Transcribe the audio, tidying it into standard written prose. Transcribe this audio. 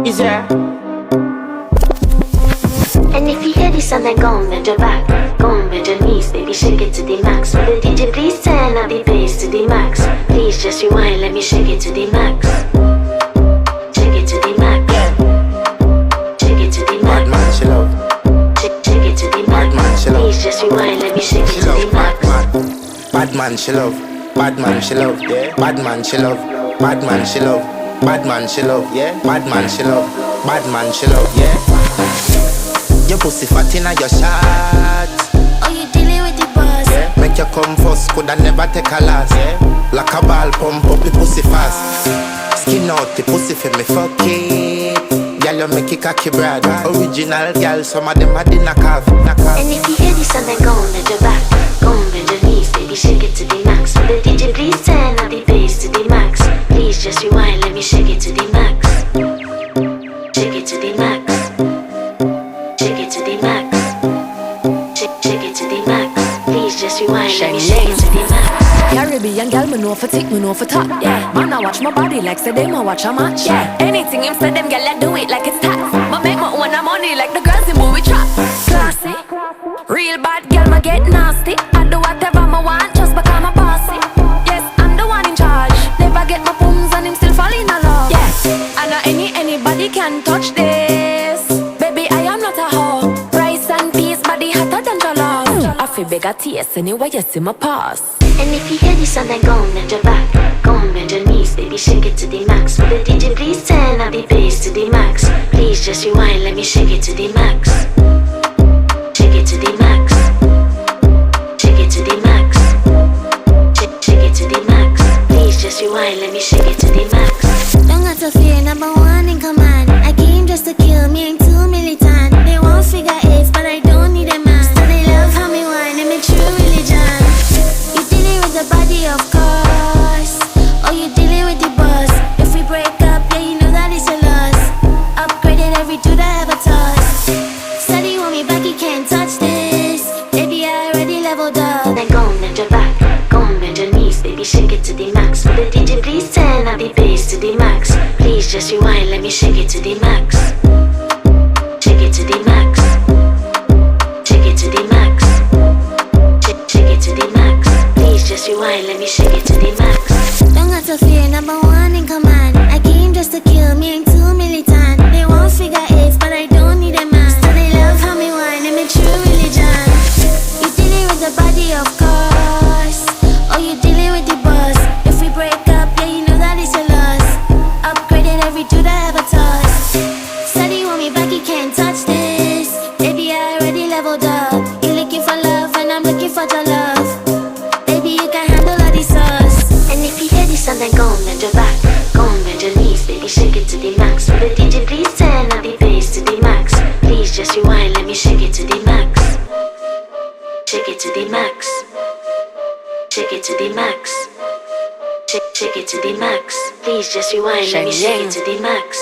Is there? And if you hear this song, then go on bend your back, go on bend your knees, baby, shake it to the max. Will the DJ please turn up the bass to the max? Please just rewind, let me shake it to the max. Shake it to the max. Shake it to the max. Bad man, she love. Shake it to the max. Bad man, she love. Please just rewind, let me shake it to the max. Bad man, she love. Bad man, she love. Yeah. Bad man, she love. Bad man, she love. Bad man, she love. Yeah. Bad man, she love. Bad man, she love. Yeah. Your pussy fat inna your shot. Oh, you dealing with the boss? Yeah. Make you come first, coulda never take a last. Yeah. Like a ball pump up the pussy fast. Skin out the pussy for me fuck it. Girl, you make it cocky brad. Original girl, some of them a the knock off. And if you hear this song, then go on bend your back, go on bend your knees, baby, shake it to the max. Will the DJ please turn up the bass to the max? Please just rewind, let me shake it to the max. Shake it to the max. Shake it to the max. Shake it to the max. Please just rewind, let me shake it to the max. Caribbean girl, me know for tick, me know for top. Yeah, man, I watch my body like say them I watch a match. Yeah, anything him say them girl I do it like it's tax. But make my own money like the girls in movie trap. Classy, real bad girl, me get nasty. I do whatever I want just because I'm bossy. Yes, I'm the one in charge. Never get my pums and him still fall in love. Yeah, I know anybody can touch this. Baby, I am not a hoe. Rice and peas, body hotter than jollof. I feel bigger taste anyway, you see my pass. And if you hear this song, then go on bend your back, go on bend your knees, baby, shake it to the max. Will the DJ please turn up the bass to the max? Please just rewind, let me shake it to the max. Shake it to the max. Shake it to the max. Shake it to the max. Please just rewind, let me shake it to the max. Don't got to fear, number one in command. I came just to kill me, ain't too militant. They won't figure eights, but I don't need a man. So they love how me whine, I'm a true religion. You dealing with the body, of course. Oh, you dealing with the boss. If we break up, yeah, you know that it's a loss. Upgraded every dude I ever touched. Said he want me back, he can't touch this. Baby, I already leveled up. Then go on bend your back, go on bend your knees, baby, shake it to the max. Will the DJ please turn up the bass to the max? Please just rewind, let me shake it to the max. Shake it to the max. Shake it to the max. Shake it to the max. Please just rewind, let me shake it to the max. Don't got to fear, number one in command. I came just to kill me, ain't too militant. They won't figure eights, but I don't need a man. So they love how me whine, I'm a true religion. You dealing with the body, of course. Oh, you dealing with the boss. If we break up, yeah, you know that it's a loss. Upgraded every dude I ever touched. Said he want me back, he can't touch this. Baby, I already leveled up. You looking for love, and I'm looking for your love. Baby, you can handle all the sauce. And if you hear this song, then go on bend your back, go on bend your knees, baby, shake it to the max. Will the DJ please turn up the bass to the max? Please just rewind, let me shake it to the max. Shake it to the max. Shake it to the max. Shake it to the max. Please just rewind, let me shake it to the max.